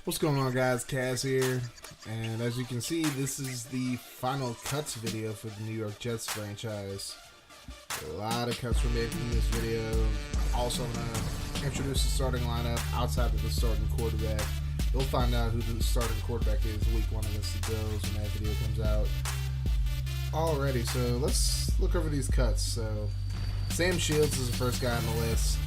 What's going on, guys? Kaz here, and as you can see, this is the final cuts video for the New York Jets franchise. A lot of cuts were made in this video. Also, I'm going to introduce the starting lineup outside of the starting quarterback. You'll find out who the starting quarterback is week 1 against the Bills when that video comes out. Alrighty, so let's look over these cuts. So, Sam Shields is the first guy on the list.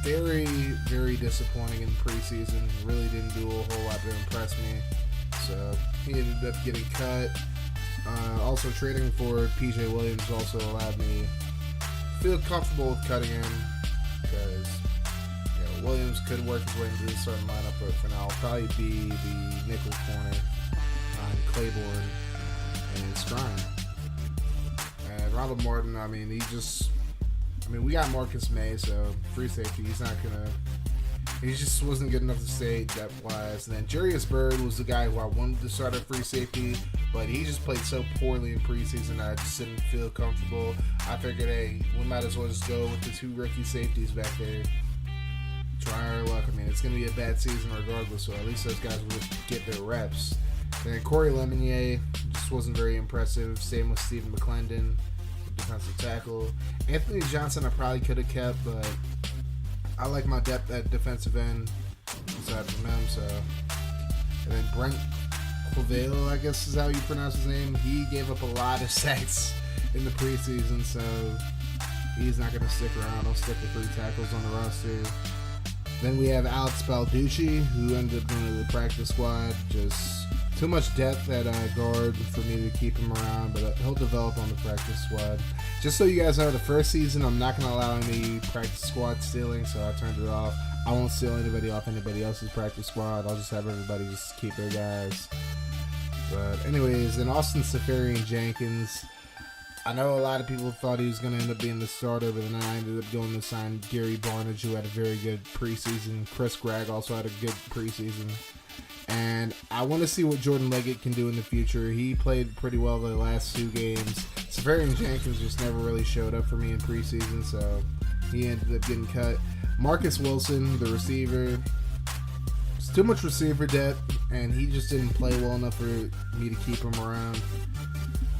Very, very disappointing in preseason. Really didn't do a whole lot to impress me. So he ended up getting cut. Also, trading for PJ Williams also allowed me to feel comfortable with cutting him because Williams could work his way into the starting lineup, but for now, I'll probably be the nickel corner on Claiborne and Strine. And Ronald Martin, we got Marcus May, so free safety. He just wasn't good enough to stay depth-wise. And then Jarius Byrd was the guy who I wanted to start at free safety, but he just played so poorly in preseason I just didn't feel comfortable. I figured, hey, we might as well just go with the 2 rookie safeties back there. Try our luck. It's going to be a bad season regardless, so at least those guys will get their reps. And then Corey Lemonnier just wasn't very impressive. Same with Stephen McClendon, defensive tackle. Anthony Johnson I probably could have kept, but I like my depth at defensive end aside from him. So, and then Brent Quavale, I guess is how you pronounce his name. He gave up a lot of sacks in the preseason, so he's not going to stick around. I'll stick with 3 tackles on the roster. Then we have Alex Balducci, who ended up going to the practice squad. Just too much depth at guard for me to keep him around, but he'll develop on the practice squad. Just so you guys know, the first season, I'm not going to allow any practice squad stealing, so I turned it off. I won't steal anybody off anybody else's practice squad. I'll just have everybody just keep their guys. But anyways, then Austin Seferian-Jenkins. I know a lot of people thought he was going to end up being the starter, but then I ended up going to sign Gary Barnidge, who had a very good preseason. Chris Gregg also had a good preseason. And I want to see what Jordan Leggett can do in the future. He played pretty well the last 2 games. Seferian-Jenkins just never really showed up for me in preseason, so he ended up getting cut. Marcus Wilson, the receiver. It's too much receiver depth, and he just didn't play well enough for me to keep him around.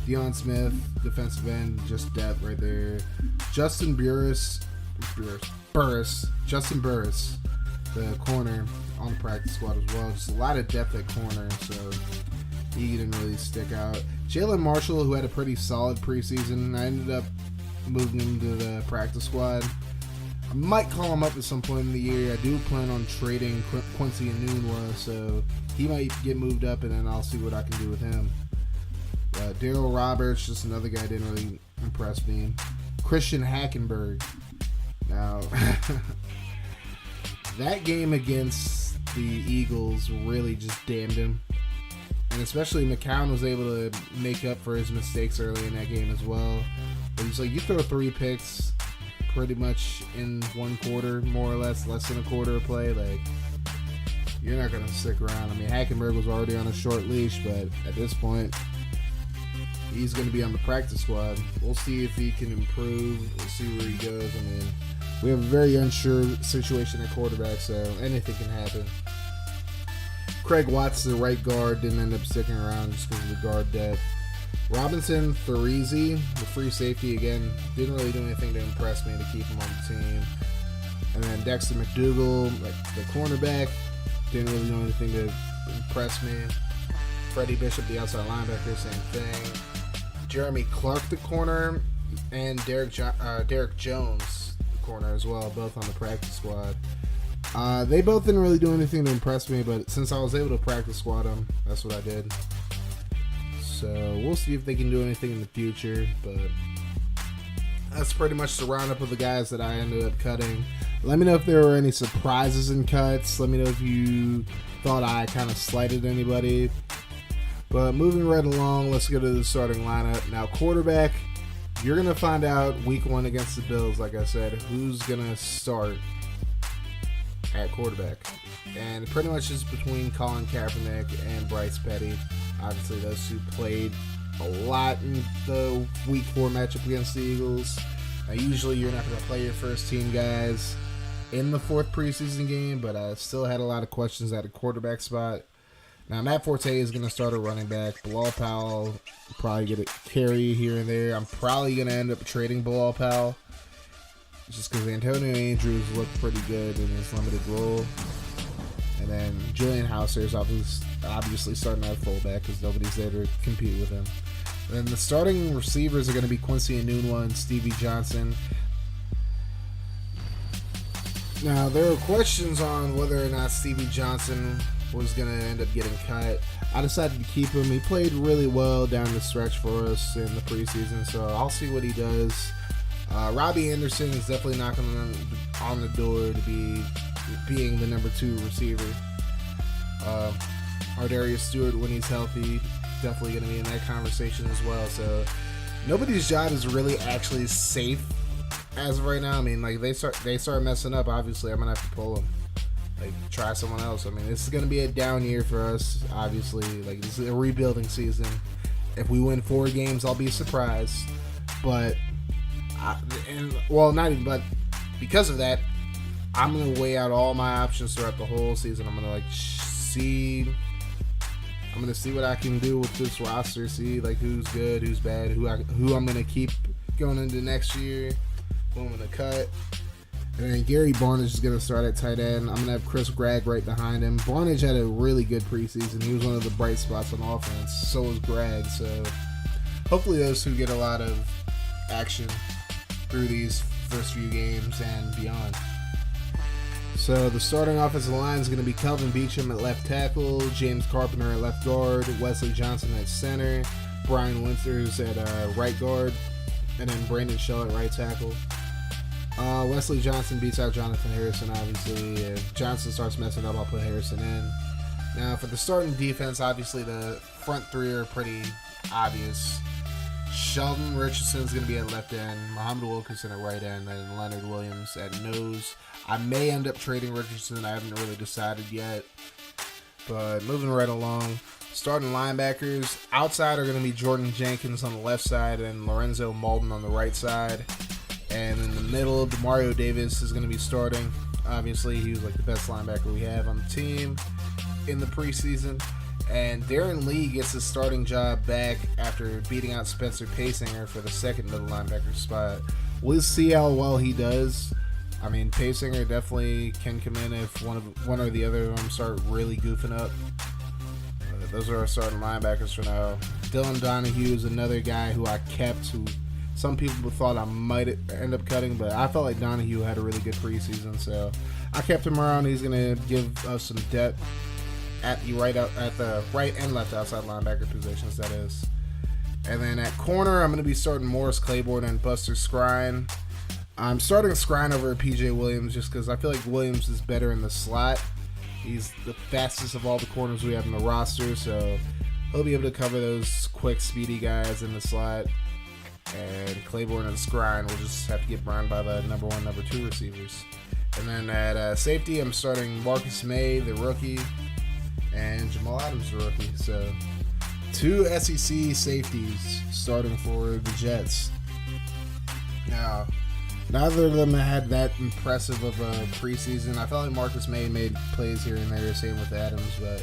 Deion Smith, defensive end, just depth right there. Justin Burris, the corner on the practice squad as well. Just a lot of depth at corner, so he didn't really stick out. Jalen Marshall, who had a pretty solid preseason, I ended up moving him to the practice squad. I might call him up at some point in the year. I do plan on trading Quincy Enunwa, so he might get moved up, and then I'll see what I can do with him. Daryl Roberts, just another guy didn't really impress me. Christian Hackenberg. Now, that game against the Eagles really just damned him. And especially McCown was able to make up for his mistakes early in that game as well. But he's like, you throw 3 picks pretty much in 1 quarter, more or less than a quarter of play. Like, you're not going to stick around. Hackenberg was already on a short leash, but at this point, he's going to be on the practice squad. We'll see if he can improve. We'll see where he goes. We have a very unsure situation at quarterback, so anything can happen. Craig Watts, the right guard, didn't end up sticking around just because of the guard depth. Robinson Therizi, the free safety, again, didn't really do anything to impress me to keep him on the team. And then Dexter McDougal, the cornerback, didn't really do anything to impress me. Freddie Bishop, the outside linebacker, same thing. Jeremy Clark, the corner, and Derek Jones, the corner as well, both on the practice squad. They both didn't really do anything to impress me, but since I was able to practice squad them, that's what I did. So we'll see if they can do anything in the future, but that's pretty much the roundup of the guys that I ended up cutting. Let me know if there were any surprises in cuts. Let me know if you thought I kind of slighted anybody. But moving right along, let's go to the starting lineup. Now, quarterback, you're going to find out week 1 against the Bills, like I said, who's going to start at quarterback. And pretty much it's between Colin Kaepernick and Bryce Petty. Obviously, those 2 played a lot in the week 4 matchup against the Eagles. Now, usually you're not going to play your first team guys. in the 4th preseason game, but I still had a lot of questions at a quarterback spot. Now, Matt Forte is going to start a running back. Bilal Powell probably get a carry here and there. I'm probably going to end up trading Bilal Powell just because Antonio Andrews looked pretty good in his limited role. And then Julian Hauser is obviously starting at fullback because nobody's there to compete with him. And then the starting receivers are going to be Quincy Enunwa and Stevie Johnson. Now, there are questions on whether or not Stevie Johnson was going to end up getting cut. I decided to keep him. He played really well down the stretch for us in the preseason, so I'll see what he does. Robbie Anderson is definitely knocking on the door to being the number 2 receiver. Ardarius Stewart, when he's healthy, definitely going to be in that conversation as well. So nobody's job is really actually safe as of right now. I mean, like they start messing up. Obviously, I'm gonna have to pull them. Like, try someone else. I mean, this is gonna be a down year for us. Obviously, like, this is a rebuilding season. If we win 4 games, I'll be surprised. But because of that, I'm gonna weigh out all my options throughout the whole season. I'm gonna see what I can do with this roster. See like who's good, who's bad, who I'm gonna keep going into next year, who I'm gonna cut. And then Gary Barnage is going to start at tight end. I'm going to have Chris Gregg right behind him. Barnage had a really good preseason. He was one of the bright spots on offense. So was Gregg. So hopefully those two get a lot of action through these first few games and beyond. So the starting offensive line is going to be Kelvin Beachum at left tackle, James Carpenter at left guard, Wesley Johnson at center, Brian Winters at right guard, and then Brandon Shell at right tackle. Wesley Johnson beats out Jonathan Harrison, obviously. If Johnson starts messing up, I'll put Harrison in. Now, for the starting defense, obviously the front 3 are pretty obvious. Sheldon Richardson is going to be at left end, Muhammad Wilkerson at right end, and Leonard Williams at nose. I may end up trading Richardson. I haven't really decided yet. But moving right along, starting linebackers. Outside are going to be Jordan Jenkins on the left side and Lorenzo Malden on the right side. And in the middle, Demario Davis is going to be starting. Obviously, he was like the best linebacker we have on the team in the preseason. And Darren Lee gets his starting job back after beating out Spencer Paysinger for the second middle linebacker spot. We'll see how well he does. I mean, Paysinger definitely can come in if one or the other of them start really goofing up. Those are our starting linebackers for now. Dylan Donahue is another guy who I kept, who some people thought I might end up cutting, but I felt like Donahue had a really good preseason, so I kept him around. He's going to give us some depth at the right and left outside linebacker positions, that is. And then at corner, I'm going to be starting Morris Claiborne and Buster Skrine. I'm starting Skrine over PJ Williams just because I feel like Williams is better in the slot. He's the fastest of all the corners we have in the roster, so he'll be able to cover those quick, speedy guys in the slot. And Claiborne and Skrine will just have to get burned by the number 1, number 2 receivers. And then at safety, I'm starting Marcus May, the rookie, and Jamal Adams, the rookie. So 2 SEC safeties starting for the Jets. Now, neither of them had that impressive of a preseason. I felt like Marcus May made plays here and there, same with Adams, but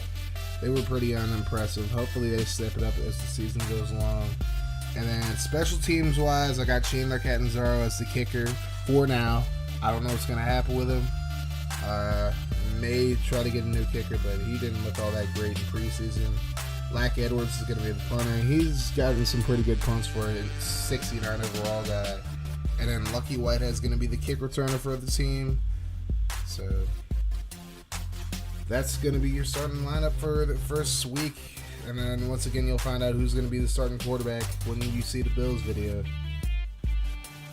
they were pretty unimpressive. Hopefully they step it up as the season goes along. And then special teams wise, I got Chandler Catanzaro as the kicker for now. I don't know what's going to happen with him. May try to get a new kicker, but he didn't look all that great in preseason. Lack Edwards is going to be the punter. He's gotten some pretty good punts for a 69 overall guy. And then Lucky Whitehead is going to be the kick returner for the team. So that's going to be your starting lineup for the first week. And then once again, you'll find out who's going to be the starting quarterback when you see the Bills video.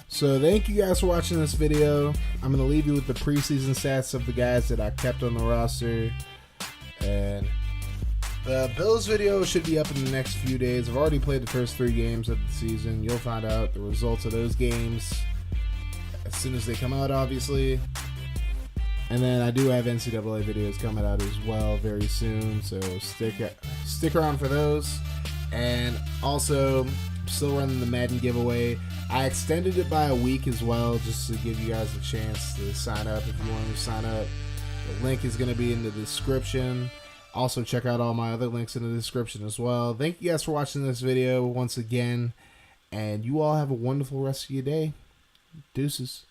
So thank you guys for watching this video. I'm going to leave you with the preseason stats of the guys that I kept on the roster. And the Bills video should be up in the next few days. I've already played the first 3 games of the season. You'll find out the results of those games as soon as they come out, obviously. And then I do have NCAA videos coming out as well very soon, so stick around for those. And also, I'm still running the Madden giveaway. I extended it by a week as well, just to give you guys a chance to sign up if you want to sign up. The link is going to be in the description. Also, check out all my other links in the description as well. Thank you guys for watching this video once again, and you all have a wonderful rest of your day. Deuces.